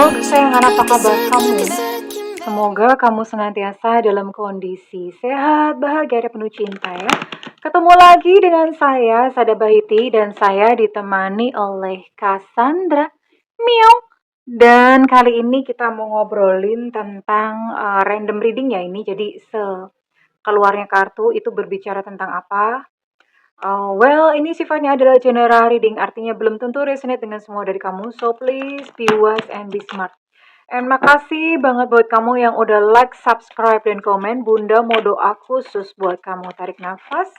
kesayangan, apa kabar kamu? Semoga kamu senantiasa dalam kondisi sehat, bahagia, dan penuh cinta ya. Ketemu lagi dengan saya, Sada Bahiti, dan saya ditemani oleh Cassandra. Miau. Dan kali ini kita mau ngobrolin tentang random reading ya ini. Jadi keluarnya kartu itu berbicara tentang apa? Well, ini sifatnya adalah general reading, artinya belum tentu resonate dengan semua dari kamu. So please be wise and be smart. And makasih banget buat kamu yang udah like, subscribe, dan komen. Bunda mau doa khusus buat kamu. Tarik nafas.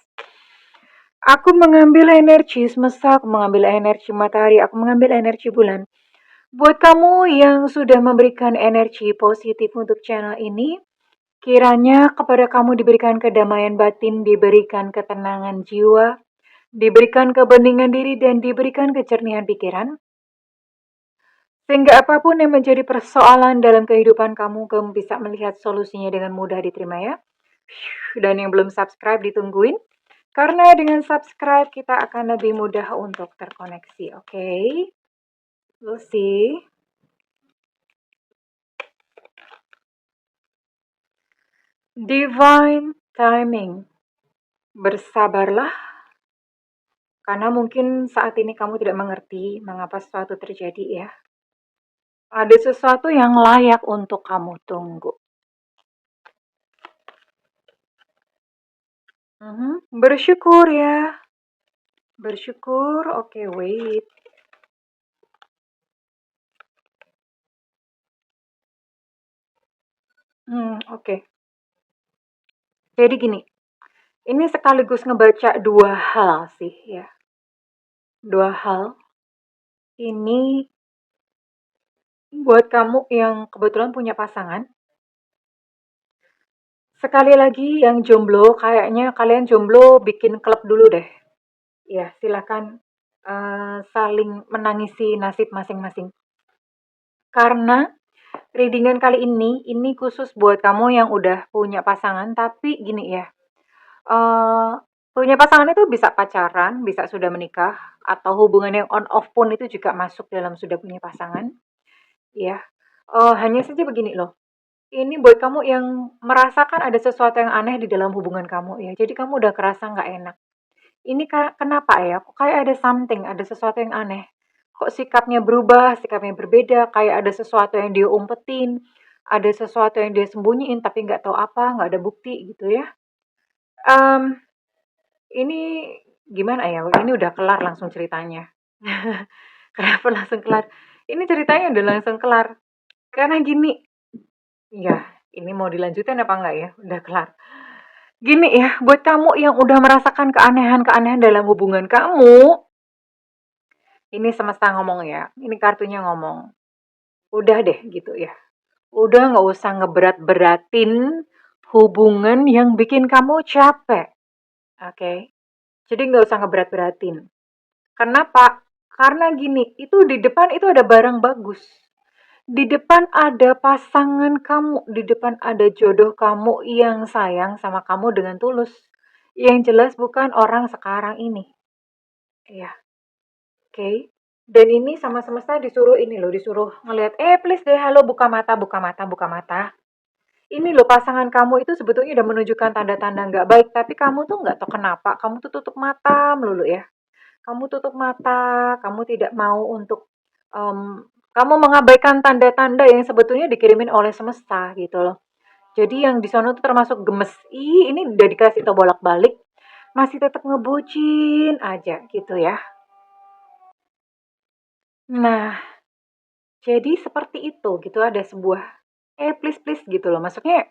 Aku mengambil energi semesta, aku mengambil energi matahari, aku mengambil energi bulan. Buat kamu yang sudah memberikan energi positif untuk channel ini, kiranya kepada kamu diberikan kedamaian batin, diberikan ketenangan jiwa, diberikan kebeningan diri, dan diberikan kejernihan pikiran. Sehingga apapun yang menjadi persoalan dalam kehidupan kamu, kamu bisa melihat solusinya dengan mudah diterima ya. Dan yang belum subscribe ditungguin. Karena dengan subscribe kita akan lebih mudah untuk terkoneksi, oke? We'll see. Divine timing. Bersabarlah. Karena mungkin saat ini kamu tidak mengerti mengapa sesuatu terjadi ya. Ada sesuatu yang layak untuk kamu tunggu. Bersyukur ya. Bersyukur, oke, wait. Oke. Jadi gini, ini sekaligus ngebaca dua hal sih ya. Dua hal. Ini buat kamu yang kebetulan punya pasangan. Sekali lagi yang jomblo, kayaknya kalian jomblo bikin klub dulu deh. Ya, silakan saling menangisi nasib masing-masing. Karena readingan kali ini khusus buat kamu yang udah punya pasangan, tapi gini ya. Punya pasangan itu bisa pacaran, bisa sudah menikah, atau hubungan yang on off pun itu juga masuk dalam sudah punya pasangan. Ya, hanya saja begini loh. Ini buat kamu yang merasakan ada sesuatu yang aneh di dalam hubungan kamu ya. Jadi kamu udah kerasa nggak enak. Ini kenapa ya? Kok kayak ada something, ada sesuatu yang aneh. Kok sikapnya berubah, sikapnya berbeda, kayak ada sesuatu yang dia umpetin, ada sesuatu yang dia sembunyiin tapi nggak tahu apa, nggak ada bukti gitu ya. Ini gimana ya? Ini udah kelar langsung ceritanya. Kenapa langsung kelar? Ini ceritanya udah langsung kelar. Karena gini, ya, ini mau dilanjutin apa enggak ya? Udah kelar. Gini ya, buat kamu yang udah merasakan keanehan-keanehan dalam hubungan kamu, ini semesta ngomong ya, ini kartunya ngomong. Udah deh gitu ya. Udah nggak usah ngeberat-beratin hubungan yang bikin kamu capek. Oke? Jadi nggak usah ngeberat-beratin. Kenapa? Karena gini, itu di depan itu ada barang bagus. Di depan ada pasangan kamu, di depan ada jodoh kamu yang sayang sama kamu dengan tulus. Yang jelas bukan orang sekarang ini. Ya, oke. Dan ini sama semesta disuruh ini loh, disuruh ngelihat, please deh, halo, buka mata, buka mata, buka mata. Ini loh pasangan kamu itu sebetulnya udah menunjukkan tanda-tanda nggak baik, tapi kamu tuh nggak tahu kenapa, kamu tuh tutup mata melulu ya. Kamu tutup mata, kamu tidak mau untuk, kamu mengabaikan tanda-tanda yang sebetulnya dikirimin oleh semesta gitu loh. Jadi yang di sana tuh termasuk gemes, ini udah dikasih tau bolak-balik, masih tetap ngebucin aja gitu ya. Nah, jadi seperti itu gitu, ada sebuah, please gitu loh. Maksudnya,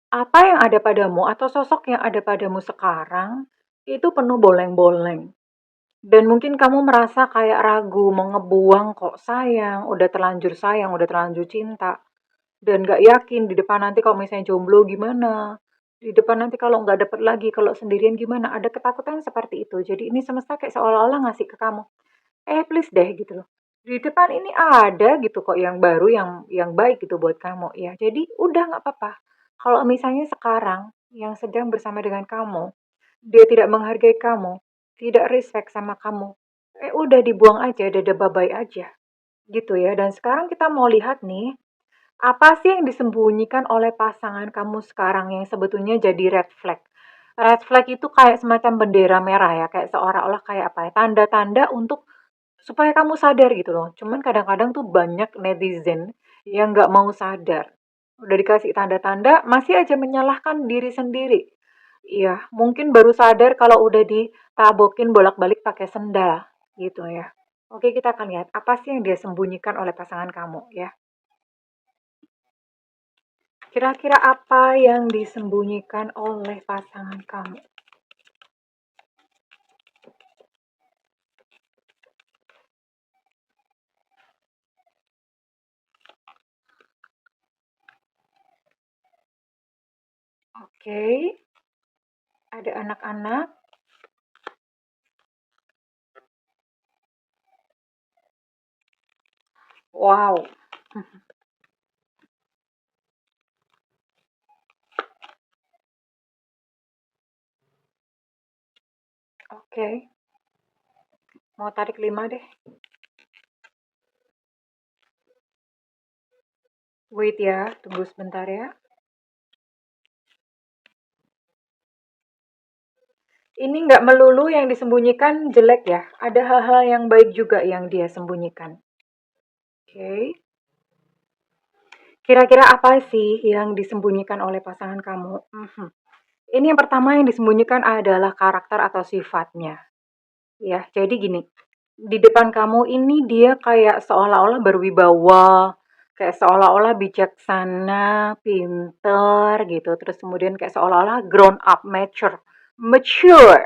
apa yang ada padamu atau sosok yang ada padamu sekarang, itu penuh boleng-boleng. Dan mungkin kamu merasa kayak ragu, mau ngebuang kok sayang, udah terlanjur cinta. Dan gak yakin di depan nanti kalau misalnya jomblo gimana. Di depan nanti kalau nggak dapet lagi, kalau sendirian gimana. Ada ketakutan seperti itu. Jadi ini semesta kayak seolah-olah ngasih ke kamu. Please deh gitu loh. Di depan ini ada gitu kok yang baru, yang baik gitu buat kamu ya. Jadi udah nggak apa-apa. Kalau misalnya sekarang yang sedang bersama dengan kamu, dia tidak menghargai kamu, tidak respect sama kamu, udah dibuang aja, dadah bye-bye aja. gitu ya. Dan sekarang kita mau lihat nih, apa sih yang disembunyikan oleh pasangan kamu sekarang yang sebetulnya jadi red flag? Red flag itu kayak semacam bendera merah ya, kayak seolah-olah kayak apa ya, tanda-tanda untuk supaya kamu sadar gitu loh. Cuman kadang-kadang tuh banyak netizen yang nggak mau sadar. Udah dikasih tanda-tanda, masih aja menyalahkan diri sendiri. Iya, mungkin baru sadar kalau udah ditabokin bolak-balik pakai sendal gitu ya. Oke, kita akan lihat apa sih yang dia sembunyikan oleh pasangan kamu ya. Kira-kira apa yang disembunyikan oleh pasangan kamu? Oke, ada anak-anak. Wow. Oke, mau tarik 5 deh. Wait ya, tunggu sebentar ya. Ini nggak melulu yang disembunyikan jelek ya. Ada hal-hal yang baik juga yang dia sembunyikan. Oke. Kira-kira apa sih yang disembunyikan oleh pasangan kamu? Ini yang pertama yang disembunyikan adalah karakter atau sifatnya. Ya, jadi gini, di depan kamu ini dia kayak seolah-olah berwibawa, kayak seolah-olah bijaksana, pinter gitu, terus kemudian kayak seolah-olah grown up, mature, mature,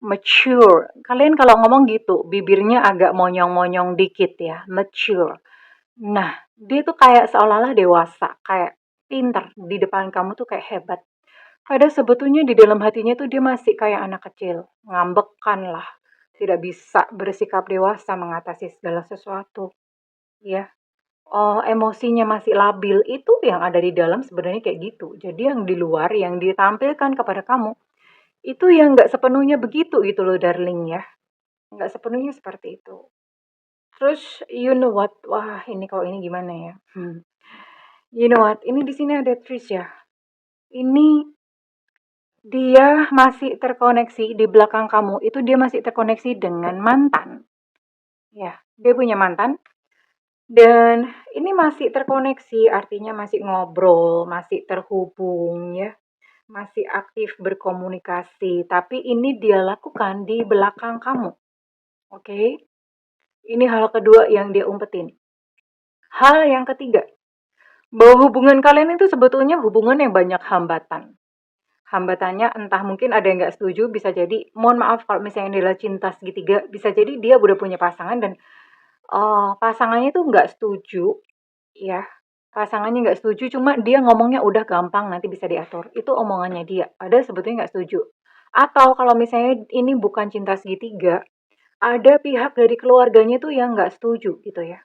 mature. Kalian kalau ngomong gitu, bibirnya agak monyong-monyong dikit ya, mature. Nah, dia tuh kayak seolah-olah dewasa, kayak pinter di depan kamu tuh kayak hebat. Padahal sebetulnya di dalam hatinya tuh dia masih kayak anak kecil, ngambekan lah, tidak bisa bersikap dewasa mengatasi segala sesuatu, ya. Oh, emosinya masih labil, itu yang ada di dalam sebenarnya kayak gitu. Jadi yang di luar, yang ditampilkan kepada kamu, itu yang nggak sepenuhnya begitu gitu loh darling ya. Nggak sepenuhnya seperti itu. Terus, you know what? Wah, ini kalau ini gimana ya? You know what? Ini di sini ada Trish ya. Ini dia masih terkoneksi di belakang kamu, itu dia masih terkoneksi dengan mantan. Ya, dia punya mantan dan ini masih terkoneksi, artinya masih ngobrol, masih terhubung ya, masih aktif berkomunikasi, tapi ini dia lakukan di belakang kamu. Oke? Ini hal kedua yang dia umpetin. Hal yang ketiga, bahwa hubungan kalian itu sebetulnya hubungan yang banyak hambatan. Hambatannya entah mungkin ada yang nggak setuju, bisa jadi, mohon maaf kalau misalnya dia adalah cinta segitiga, bisa jadi dia udah punya pasangan dan pasangannya tuh nggak setuju, ya. Pasangannya nggak setuju, cuma dia ngomongnya udah gampang, nanti bisa diatur. Itu omongannya dia, padahal sebetulnya nggak setuju. Atau kalau misalnya ini bukan cinta segitiga, ada pihak dari keluarganya tuh yang nggak setuju gitu ya.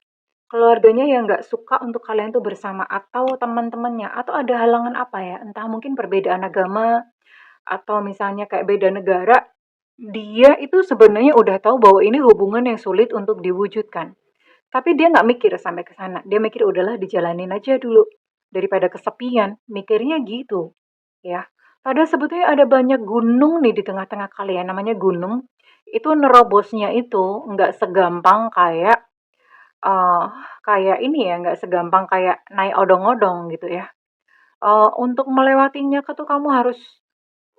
Keluarganya yang nggak suka untuk kalian tuh bersama atau teman-temannya atau ada halangan apa ya, entah mungkin perbedaan agama atau misalnya kayak beda negara, dia itu sebenarnya udah tahu bahwa ini hubungan yang sulit untuk diwujudkan. Tapi dia nggak mikir sampai ke sana. Dia mikir udahlah dijalanin aja dulu daripada kesepian. Mikirnya gitu, ya. Padahal sebetulnya ada banyak gunung nih di tengah-tengah kalian. Namanya gunung. Itu nerobosnya itu nggak segampang eh kayak ini ya, nggak segampang kayak naik odong-odong gitu ya. Untuk melewatinya tuh kamu harus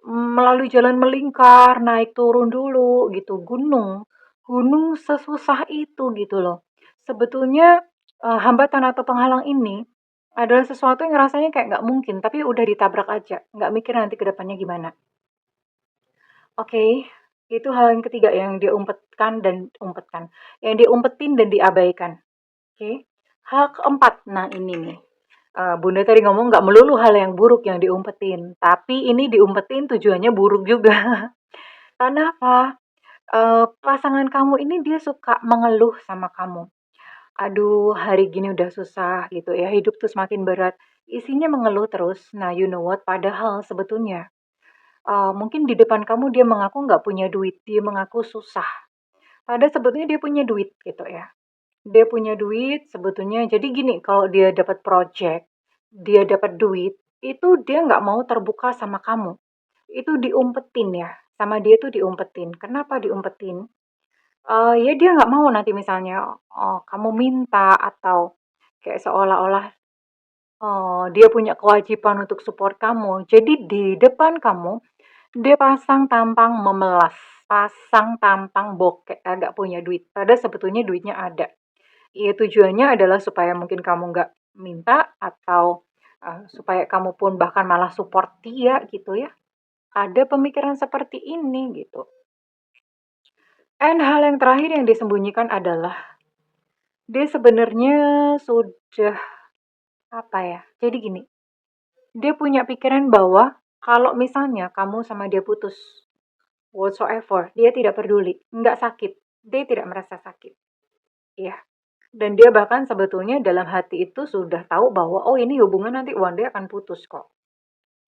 melalui jalan melingkar, naik turun dulu gitu, gunung. Gunung sesusah itu gitu loh. Sebetulnya, hambatan atau penghalang ini adalah sesuatu yang rasanya kayak nggak mungkin, tapi udah ditabrak aja, nggak mikir nanti ke depannya gimana. Oke, itu hal yang ketiga yang yang diumpetin dan diabaikan. Oke. Hal keempat, nah ini nih, Bunda tadi ngomong nggak melulu hal yang buruk yang diumpetin, tapi ini diumpetin tujuannya buruk juga. Karena apa? Pasangan kamu ini dia suka mengeluh sama kamu. "Aduh, hari gini udah susah," gitu ya, "hidup tuh semakin berat." Isinya mengeluh terus. Nah, you know what? Padahal sebetulnya, mungkin di depan kamu dia mengaku nggak punya duit, dia mengaku susah. Padahal sebetulnya dia punya duit gitu ya. Dia punya duit sebetulnya jadi gini, kalau dia dapat project, dia dapat duit, itu dia nggak mau terbuka sama kamu. Itu diumpetin ya, sama dia tuh diumpetin. Kenapa diumpetin? Ya dia nggak mau nanti misalnya, kamu minta atau kayak seolah-olah, dia punya kewajiban untuk support kamu. Jadi di depan kamu, dia pasang tampang memelas, pasang tampang bokek, kagak punya duit. Padahal sebetulnya duitnya ada. Iya, tujuannya adalah supaya mungkin kamu nggak minta atau, supaya kamu pun bahkan malah support dia gitu ya. Ada pemikiran seperti ini gitu. And hal yang terakhir yang disembunyikan adalah dia sebenarnya sudah apa ya? Jadi gini, dia punya pikiran bahwa kalau misalnya kamu sama dia putus, whatsoever, dia tidak peduli, nggak sakit, dia tidak merasa sakit. Iya. Dan dia bahkan sebetulnya dalam hati itu sudah tahu bahwa, oh ini hubungan nanti one day akan putus kok.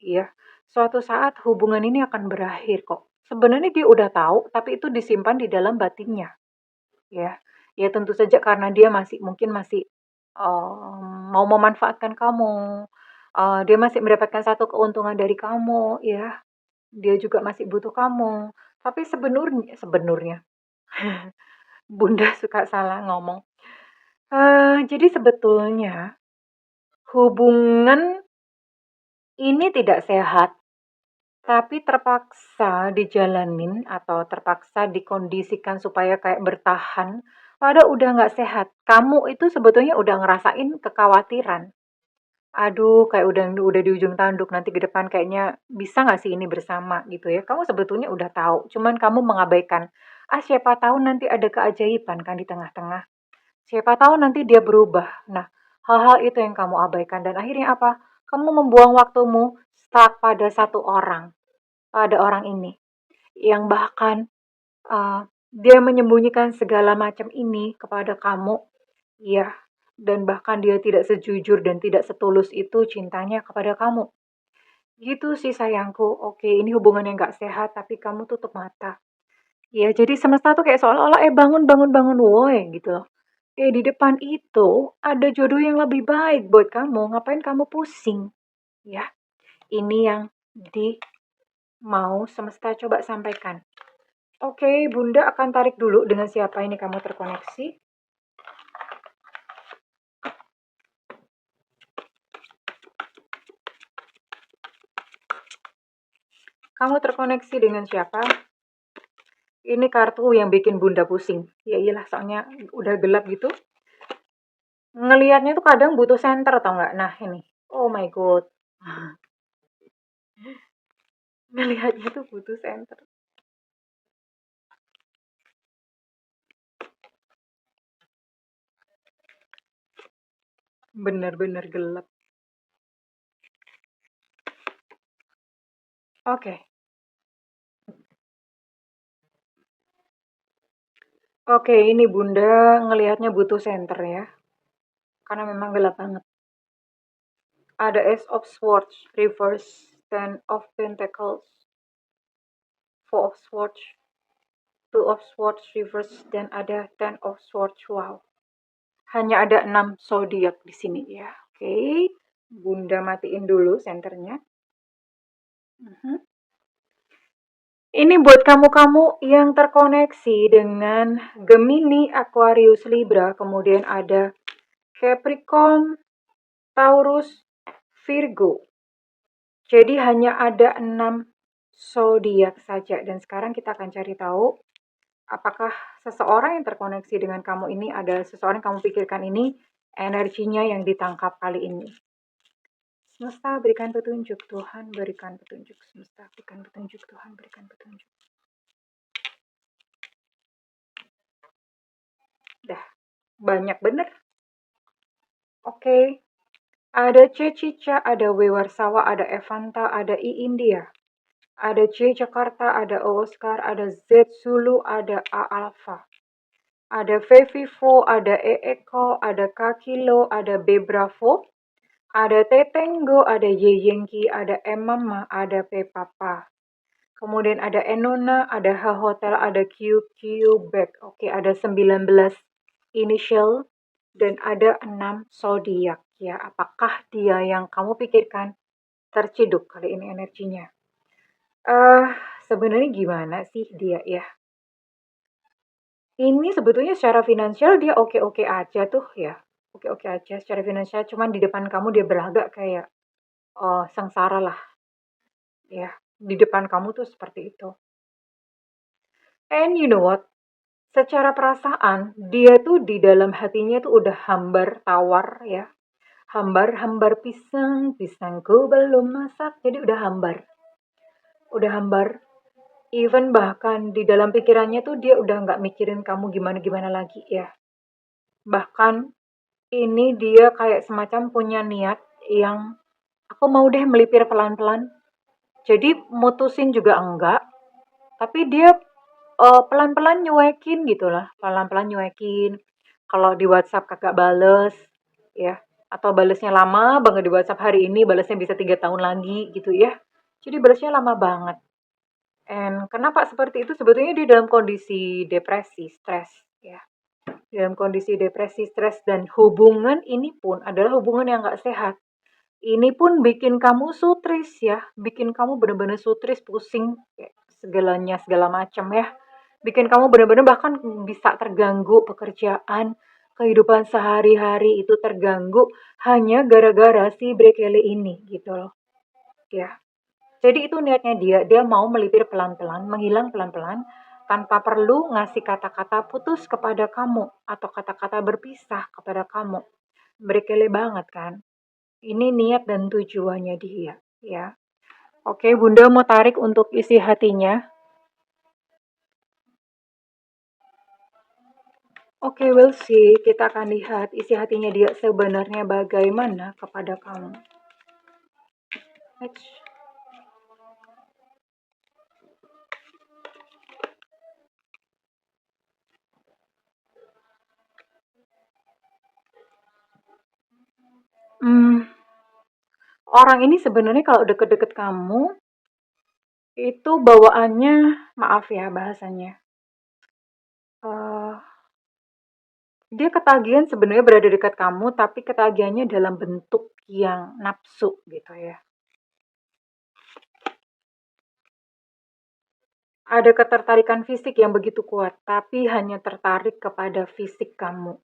Iya, suatu saat hubungan ini akan berakhir kok. Sebenarnya dia udah tahu, tapi itu disimpan di dalam batinnya. Ya, ya tentu saja karena dia masih mungkin masih mau memanfaatkan kamu. Dia masih mendapatkan satu keuntungan dari kamu, ya. Dia juga masih butuh kamu. Tapi sebenarnya, sebenarnya, Bunda suka salah ngomong. Jadi sebetulnya hubungan ini tidak sehat, tapi terpaksa dijalanin atau terpaksa dikondisikan supaya kayak bertahan, padahal udah nggak sehat. Kamu itu sebetulnya udah ngerasain kekhawatiran. Aduh, kayak udah di ujung tanduk, nanti ke depan kayaknya bisa nggak sih ini bersama gitu ya. Kamu sebetulnya udah tahu, cuman kamu mengabaikan. Siapa tahu nanti ada keajaiban kan di tengah-tengah. Siapa tahu nanti dia berubah. Nah, hal-hal itu yang kamu abaikan dan akhirnya apa? Kamu membuang waktumu stuck pada satu orang, pada orang ini yang bahkan dia menyembunyikan segala macam ini kepada kamu. Ya, dan bahkan dia tidak sejujur dan tidak setulus itu cintanya kepada kamu. Gitu sih sayangku. Oke, ini hubungan yang gak sehat, tapi kamu tutup mata. Ya, jadi semesta tuh kayak seolah-olah bangun bangun bangun woi gitu loh. Di depan itu ada jodoh yang lebih baik buat kamu. Ngapain kamu pusing? Ya, ini yang di mau semesta coba sampaikan. Oke, Bunda akan tarik dulu dengan siapa ini kamu terkoneksi. Kamu terkoneksi dengan siapa? Ini kartu yang bikin Bunda pusing. Ya iyalah, soalnya udah gelap gitu. Ngelihatnya tuh kadang butuh senter atau enggak. Nah, ini. Oh my god. Ngelihatnya tuh butuh senter. Bener-bener gelap. Oke. Oke, ini Bunda ngelihatnya butuh senter ya. Karena memang gelap banget. Ada Ace of Swords, Reverse, Ten of Pentacles, Four of Swords, Two of Swords, Reverse, dan ada Ten of Swords. Wow. Hanya ada 6 zodiak di sini ya. Oke. Bunda matiin dulu senternya. Ini buat kamu-kamu yang terkoneksi dengan Gemini, Aquarius, Libra, kemudian ada Capricorn, Taurus, Virgo. Jadi hanya ada 6 zodiak saja. Dan sekarang kita akan cari tahu apakah seseorang yang terkoneksi dengan kamu ini ada seseorang yang kamu pikirkan ini energinya yang ditangkap kali ini. Semesta berikan petunjuk, Tuhan berikan petunjuk. Semesta berikan petunjuk, Tuhan berikan petunjuk. Dah, banyak bener. Oke. Ada C Cica, ada W Warsawa, ada Evanta, ada I India. Ada C Jakarta, ada O Oscar, ada Z Zulu, ada A Alpha. Ada V Vivo, ada E Eko, ada K Kilo, ada B Bravo, ada T Tango, ada Y Yankee, ada M Mama, ada P Papa. Kemudian ada Enona, ada H Hotel, ada Q Q Back. Oke, ada 19 initial, dan ada 6 zodiak. Ya, apakah dia yang kamu pikirkan? Terciduk kali ini energinya. Eh, sebenarnya gimana sih dia ya? Ini sebetulnya secara finansial dia oke-oke aja tuh ya. Oke-oke aja secara finansial, cuman di depan kamu dia berlagak kayak sengsara lah ya. Di depan kamu tuh seperti itu. And you know what? Secara perasaan, dia tuh di dalam hatinya tuh udah hambar tawar ya. Hambar-hambar pisang, pisangku belum masak, jadi udah hambar. Udah hambar. Even bahkan di dalam pikirannya tuh dia udah nggak mikirin kamu gimana-gimana lagi ya. Bahkan ini dia kayak semacam punya niat yang aku mau deh melipir pelan-pelan. Jadi mutusin juga enggak, tapi dia pelan-pelan nyuekin gitu lah, pelan-pelan nyuekin. Kalau di WhatsApp kagak bales, ya, atau balesnya lama banget di WhatsApp hari ini, balesnya bisa 3 tahun lagi gitu ya. Jadi balesnya lama banget. And kenapa seperti itu? Sebetulnya dia dalam kondisi depresi, stres, ya. Dalam kondisi depresi, stres, dan hubungan ini pun adalah hubungan yang nggak sehat. Ini pun bikin kamu sutris ya, bikin kamu bener-bener sutris, pusing, kayak segalanya, segala macam ya. Bikin kamu bener-bener bahkan bisa terganggu pekerjaan, kehidupan sehari-hari itu terganggu hanya gara-gara si Brekele ini gitu loh. Ya. Jadi itu niatnya dia mau melipir pelan-pelan, menghilang pelan-pelan tanpa perlu ngasih kata-kata putus kepada kamu atau kata-kata berpisah kepada kamu. Brekele banget kan? Ini niat dan tujuannya dia, ya. Oke, Bunda mau tarik untuk isi hatinya. Oke, we'll see. Kita akan lihat isi hatinya dia sebenarnya bagaimana kepada kamu. Next. Orang ini sebenarnya kalau deket-deket kamu, itu bawaannya, maaf ya bahasanya, eh dia ketagihan sebenarnya berada dekat kamu, tapi ketagihannya dalam bentuk yang nafsu gitu ya. Ada ketertarikan fisik yang begitu kuat, tapi hanya tertarik kepada fisik kamu.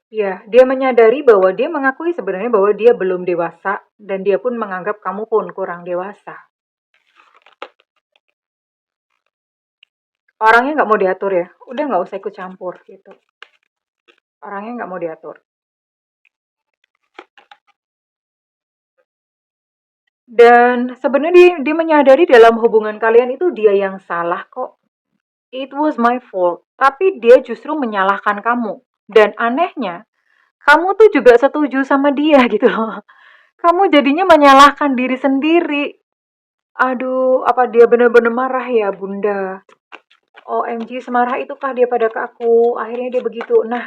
Ya, dia menyadari bahwa dia mengakui sebenarnya bahwa dia belum dewasa dan dia pun menganggap kamu pun kurang dewasa. Orangnya nggak mau diatur ya, udah nggak usah ikut campur gitu. Orangnya nggak mau diatur. Dan sebenarnya dia menyadari dalam hubungan kalian itu dia yang salah kok. It was my fault. Tapi dia justru menyalahkan kamu. Dan anehnya, kamu tuh juga setuju sama dia gitu loh. Kamu jadinya menyalahkan diri sendiri. Aduh, apa dia bener-bener marah ya, Bunda? OMG, semarah itukah dia pada ke aku? Akhirnya dia begitu. Nah,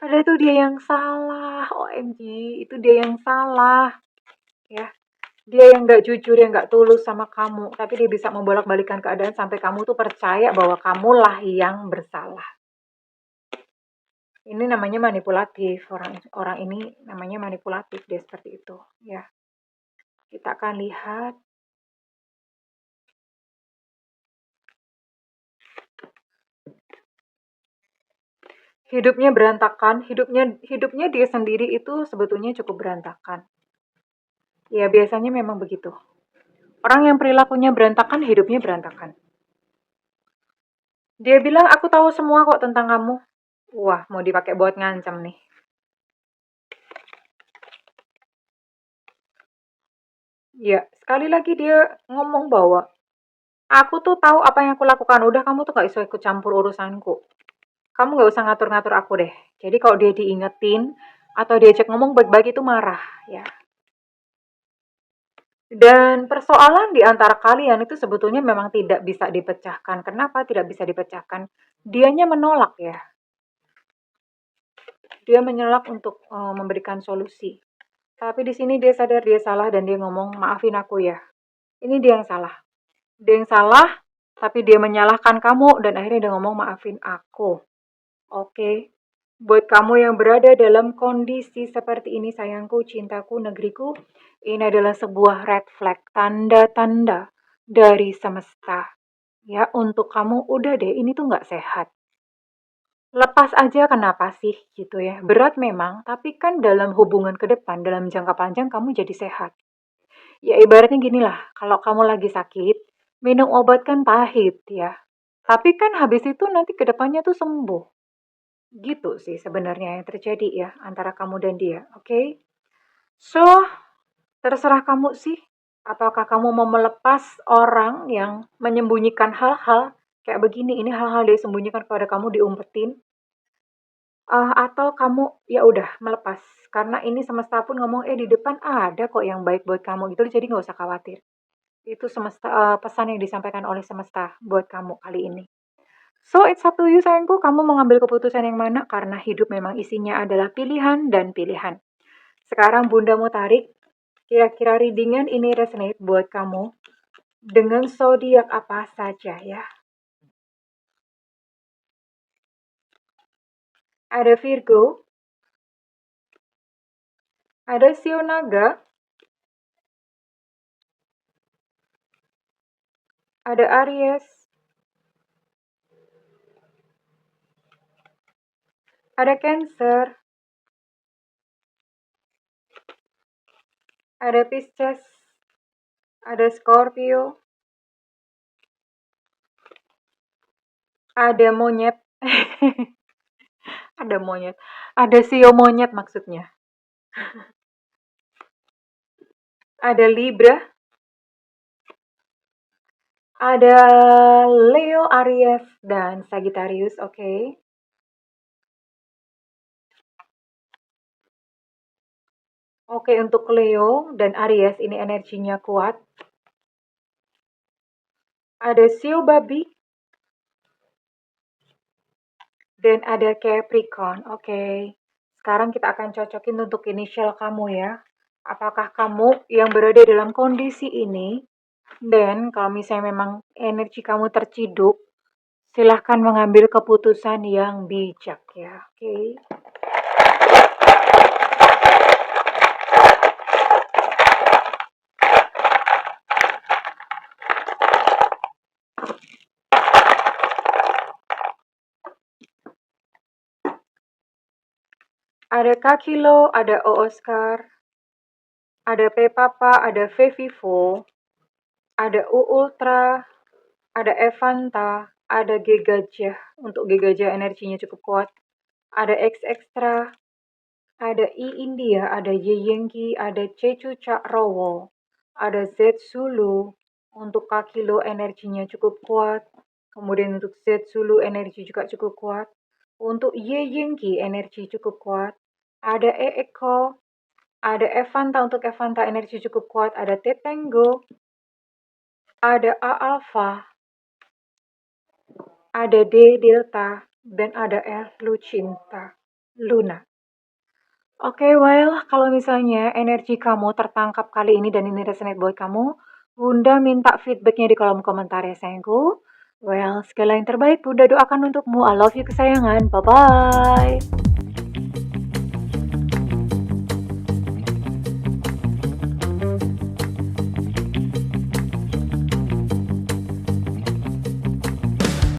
padahal itu dia yang salah. OMG, itu dia yang salah. Ya, dia yang gak jujur, yang gak tulus sama kamu. Tapi dia bisa membolak-balikan keadaan sampai kamu tuh percaya bahwa kamulah yang bersalah. Ini namanya manipulatif. Orang ini namanya manipulatif. Dia seperti itu. Ya, kita akan lihat. Hidupnya berantakan, hidupnya dia sendiri itu sebetulnya cukup berantakan. Ya, biasanya memang begitu. Orang yang perilakunya berantakan, hidupnya berantakan. Dia bilang, aku tahu semua kok tentang kamu. Wah, mau dipakai buat ngancam nih. Ya, sekali lagi dia ngomong bahwa aku tuh tahu apa yang aku lakukan. Udah, kamu tuh gak bisa ikut campur urusanku. Kamu gak usah ngatur-ngatur aku deh. Jadi kalau dia diingetin atau diajak ngomong baik-baik itu marah, ya. Dan persoalan di antara kalian itu sebetulnya memang tidak bisa dipecahkan. Kenapa tidak bisa dipecahkan? Dianya menolak ya. Dia menolak untuk memberikan solusi. Tapi di sini dia sadar dia salah dan dia ngomong, maafin aku ya. Ini dia yang salah. Dia yang salah tapi dia menyalahkan kamu dan akhirnya dia ngomong maafin aku. Oke. Buat kamu yang berada dalam kondisi seperti ini, sayangku, cintaku, negeriku, ini adalah sebuah red flag, tanda-tanda dari semesta. Ya, untuk kamu, udah deh, ini tuh nggak sehat. Lepas aja kenapa sih gitu ya. Berat memang, tapi kan dalam hubungan ke depan, dalam jangka panjang kamu jadi sehat. Ya ibaratnya gini lah, kalau kamu lagi sakit, minum obat kan pahit ya. Tapi kan habis itu nanti ke depannya tuh sembuh. Gitu sih sebenarnya yang terjadi ya antara kamu dan dia, oke? So, terserah kamu sih. Apakah kamu mau melepas orang yang menyembunyikan hal-hal kayak begini, ini hal-hal dia sembunyikan kepada kamu, diumpetin, atau kamu ya udah melepas karena ini semesta pun ngomong, di depan ada kok yang baik buat kamu gitu, jadi nggak usah khawatir. Itu semesta, pesan yang disampaikan oleh semesta buat kamu kali ini. So, it's up to you sayangku, kamu mau ngambil keputusan yang mana karena hidup memang isinya adalah pilihan dan pilihan. Sekarang Bunda mau tarik, kira-kira readingan ini resonate buat kamu dengan zodiak apa saja ya. Ada Virgo, ada Sio Naga, ada Aries, ada Cancer, ada Pisces, ada Scorpio, ada monyet, ada monyet, ada Sio monyet maksudnya, ada Libra, ada Leo, Aries, dan Sagittarius, oke. Oke, untuk Leo dan Aries ini energinya kuat. Ada Sio babi dan ada Capricorn. Oke. Sekarang kita akan cocokin untuk inisial kamu ya. Apakah kamu yang berada dalam kondisi ini? Dan kalau misalnya memang energi kamu terciduk, silahkan mengambil keputusan yang bijak ya. Oke. Ada Kakilo, ada O Oscar, ada P Papa, ada V Vivo, ada U Ultra, ada Evanta, ada G Gajah. Untuk G Gajah energinya cukup kuat. Ada X Extra, ada I India, ada Y Yengki, ada C Cucak Rowo, ada Z Zulu. Untuk Kakilo energinya cukup kuat. Kemudian untuk Z Zulu energi juga cukup kuat. Untuk Y Yengki energi cukup kuat. Ada E Eko, ada Evanta, untuk Evanta energi cukup kuat. Ada T Tango, ada A Alpha, ada D Delta, dan ada L Lucinta, Luna. Oke, well, kalau misalnya energi kamu tertangkap kali ini dan ini resonate buat kamu, Bunda minta feedbacknya di kolom komentar ya sayangku. Well, segala yang terbaik Bunda doakan untukmu. I love you kesayangan. Bye-bye.